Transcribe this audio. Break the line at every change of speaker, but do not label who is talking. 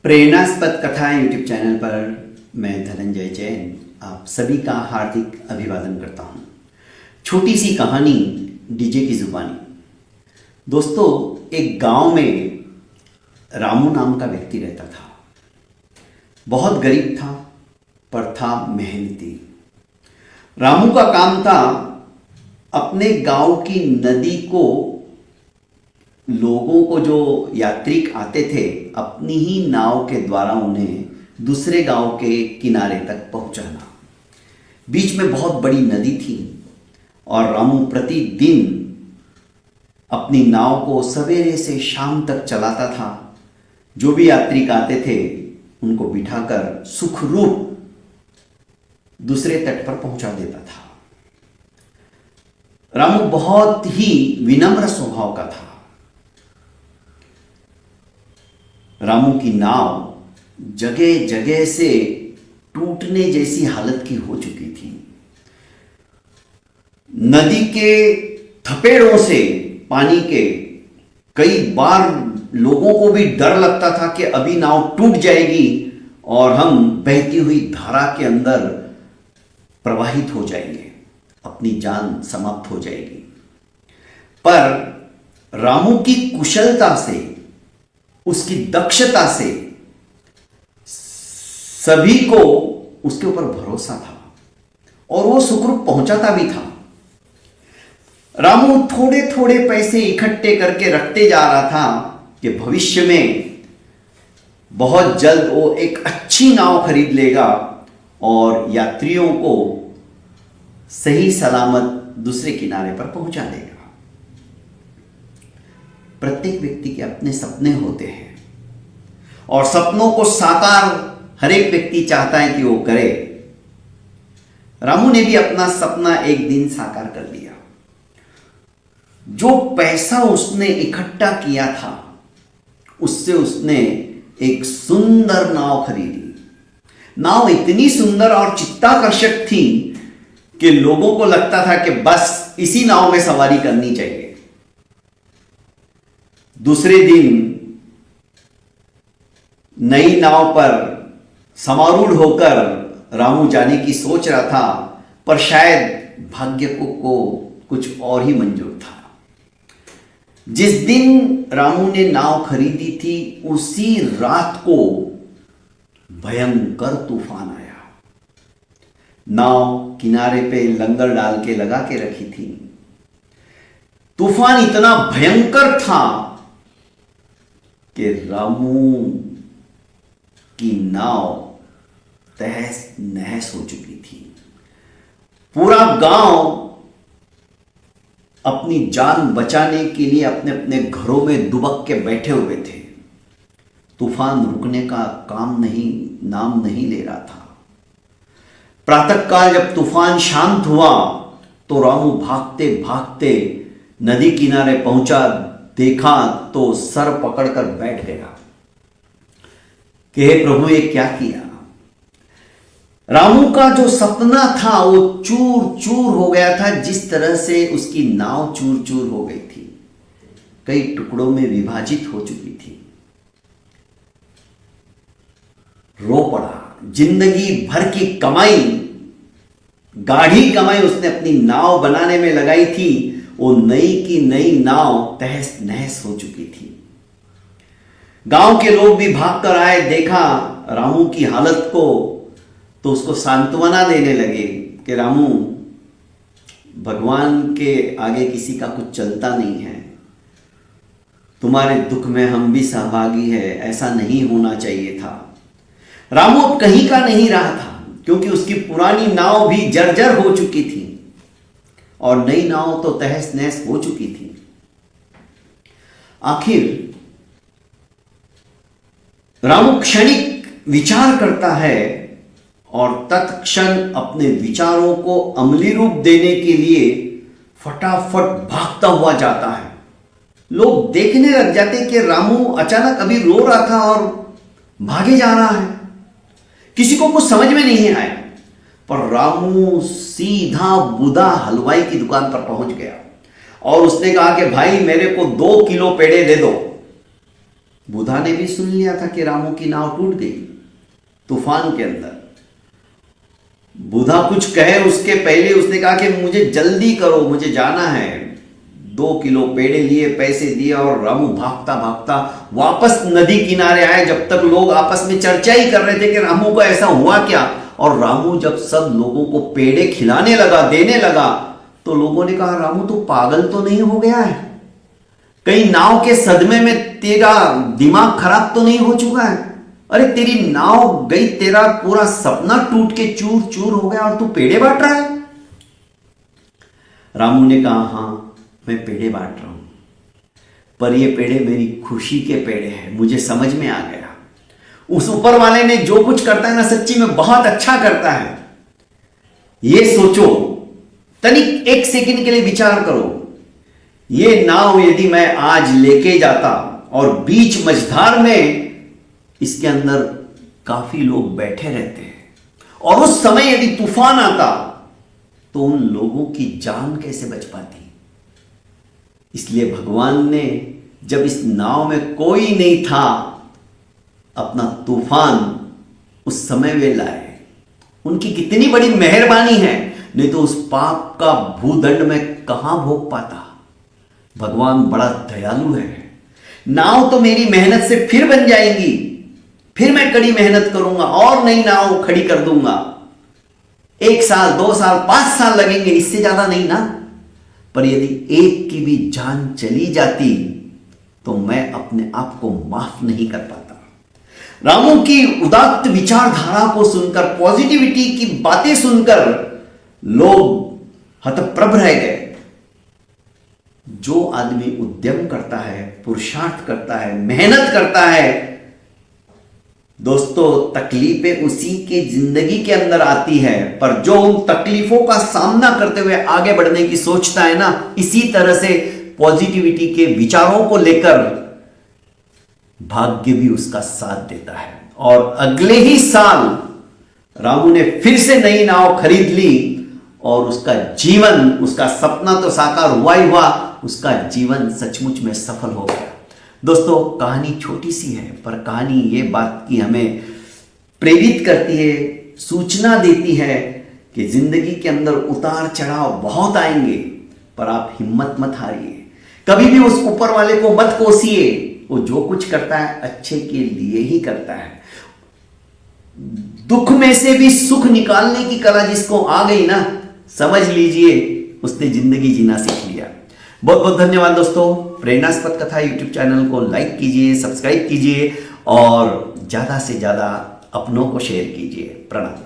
प्रेरणास्पद कथा YouTube channel पर मैं धनंजय जैन आप सभी का हार्दिक अभिवादन करता हूँ। छोटी सी कहानी डीजे की जुबानी। दोस्तों, एक गांव में रामू नाम का व्यक्ति रहता था। बहुत गरीब था पर था मेहनती। रामू का काम था अपने गांव की नदी को, लोगों को जो यात्री आते थे, अपनी ही नाव के द्वारा उन्हें दूसरे गांव के किनारे तक पहुंचाना। बीच में बहुत बड़ी नदी थी और रामू प्रतिदिन अपनी नाव को सवेरे से शाम तक चलाता था। जो भी यात्री आते थे उनको बिठाकर सुखरूप दूसरे तट पर पहुंचा देता था। रामू बहुत ही विनम्र स्वभाव का था। रामू की नाव जगह जगह से टूटने जैसी हालत की हो चुकी थी। नदी के थपेड़ों से, पानी के, कई बार लोगों को भी डर लगता था कि अभी नाव टूट जाएगी और हम बहती हुई धारा के अंदर प्रवाहित हो जाएंगे, अपनी जान समाप्त हो जाएगी। पर रामू की कुशलता से, उसकी दक्षता से सभी को उसके ऊपर भरोसा था और वो सुखरूप पहुंचाता भी था। रामू थोड़े थोड़े पैसे इकट्ठे करके रखते जा रहा था कि भविष्य में बहुत जल्द वो एक अच्छी नाव खरीद लेगा और यात्रियों को सही सलामत दूसरे किनारे पर पहुंचा देगा। प्रत्येक व्यक्ति के अपने सपने होते हैं और सपनों को साकार हर एक व्यक्ति चाहता है कि वो करे। रामू ने भी अपना सपना एक दिन साकार कर लिया। जो पैसा उसने इकट्ठा किया था उससे उसने एक सुंदर नाव खरीदी। नाव इतनी सुंदर और चित्ताकर्षक थी कि लोगों को लगता था कि बस इसी नाव में सवारी करनी चाहिए। दूसरे दिन नई नाव पर समारूढ़ होकर रामू जाने की सोच रहा था, पर शायद भाग्य को कुछ और ही मंजूर था। जिस दिन रामू ने नाव खरीदी थी उसी रात को भयंकर तूफान आया। नाव किनारे पे लंगर डाल के लगा के रखी थी। तूफान इतना भयंकर था कि रामू की नाव तहस नहस हो चुकी थी। पूरा गांव अपनी जान बचाने के लिए अपने अपने घरों में दुबक के बैठे हुए थे। तूफान रुकने का नाम नहीं ले रहा था। प्रातःकाल जब तूफान शांत हुआ तो रामू भागते भागते नदी किनारे पहुंचा। देखा तो सर पकड़कर बैठ गया कि हे प्रभु, ये क्या किया। रामू का जो सपना था वो चूर चूर हो गया था। जिस तरह से उसकी नाव चूर चूर हो गई थी, कई टुकड़ों में विभाजित हो चुकी थी। रो पड़ा। जिंदगी भर की कमाई, गाढ़ी कमाई उसने अपनी नाव बनाने में लगाई थी, वो नई की नई नाव तहस नहस हो चुकी थी। गांव के लोग भी भागकर आए, देखा रामू की हालत को, तो उसको सांत्वना देने लगे कि रामू, भगवान के आगे किसी का कुछ चलता नहीं है। तुम्हारे दुख में हम भी सहभागी है, ऐसा नहीं होना चाहिए था। रामू अब कहीं का नहीं रहा था क्योंकि उसकी पुरानी नाव भी जर्जर हो चुकी थी और नई नाव तो तहस नहस हो चुकी थी। आखिर रामू क्षणिक विचार करता है और तत्क्षण अपने विचारों को अमली रूप देने के लिए फटाफट भागता हुआ जाता है। लोग देखने लग जाते कि रामू अचानक अभी रो रहा था और भागे जा रहा है। किसी को कुछ समझ में नहीं आया, पर रामू सीधा बुदा हलवाई की दुकान पर पहुंच गया और उसने कहा कि भाई, मेरे को 2 किलो पेड़े दे दो। बुधा ने भी सुन लिया था कि रामू की नाव टूट गई तूफान के अंदर। बुधा कुछ कहे उसके पहले उसने कहा कि मुझे जल्दी करो, मुझे जाना है। 2 किलो पेड़े लिए, पैसे दिए और रामू भागता भागता वापस नदी किनारे आए। जब तक लोग आपस में चर्चा ही कर रहे थे कि रामू को ऐसा हुआ क्या, और रामू जब सब लोगों को पेड़े खिलाने लगा, देने लगा, तो लोगों ने कहा रामू तो पागल तो नहीं हो गया है, कहीं नाव के सदमे में तेरा दिमाग खराब तो नहीं हो चुका है? अरे तेरी नाव गई, तेरा पूरा सपना टूट के चूर चूर हो गया और तू पेड़े बांट रहा है। रामू ने कहा हाँ मैं पेड़े बांट रहा हूं, पर ये पेड़े मेरी खुशी के पेड़े हैं। मुझे समझ में आ गया उस ऊपर वाले ने जो कुछ करता है ना, सच्ची में बहुत अच्छा करता है। ये सोचो, तनिक 1 सेकंड के लिए विचार करो, ये नाव यदि मैं आज लेके जाता और बीच मझधार में इसके अंदर काफी लोग बैठे रहते हैं और उस समय यदि तूफान आता तो उन लोगों की जान कैसे बच पाती। इसलिए भगवान ने जब इस नाव में कोई नहीं था, अपना तूफान उस समय वे लाए। उनकी कितनी बड़ी मेहरबानी है, नहीं तो उस पाप का भूदंड में कहां भोग पाता। भगवान बड़ा दयालु है। नाव तो मेरी मेहनत से फिर बन जाएंगी, फिर मैं कड़ी मेहनत करूंगा और नई नाव खड़ी कर दूंगा। 1 साल 2 साल 5 साल लगेंगे, इससे ज्यादा नहीं ना। पर यदि एक की भी जान चली जाती तो मैं अपने आप को माफ नहीं कर पाता। रामू की उदात्त विचारधारा को सुनकर, पॉजिटिविटी की बातें सुनकर लोग हतप्रभ रह गए। जो आदमी उद्यम करता है, पुरुषार्थ करता है, मेहनत करता है, दोस्तों तकलीफें उसी के जिंदगी के अंदर आती है, पर जो उन तकलीफों का सामना करते हुए आगे बढ़ने की सोचता है ना, इसी तरह से पॉजिटिविटी के विचारों को लेकर भाग्य भी उसका साथ देता है। और अगले ही साल रामू ने फिर से नई नाव खरीद ली और उसका जीवन, उसका सपना तो साकार हुआ ही हुआ, उसका जीवन सचमुच में सफल हो गया। दोस्तों कहानी छोटी सी है, पर कहानी ये बात की हमें प्रेरित करती है, सूचना देती है कि जिंदगी के अंदर उतार चढ़ाव बहुत आएंगे, पर आप हिम्मत मत हारिए। कभी भी उस ऊपर वाले को मत कोसिए, वो जो कुछ करता है अच्छे के लिए ही करता है। दुख में से भी सुख निकालने की कला जिसको आ गई ना, समझ लीजिए उसने जिंदगी जीना सीख लिया। बहुत बहुत धन्यवाद दोस्तों। प्रेरणास्पद कथा यूट्यूब चैनल को लाइक कीजिए, सब्सक्राइब कीजिए और ज्यादा से ज्यादा अपनों को शेयर कीजिए। प्रणाम।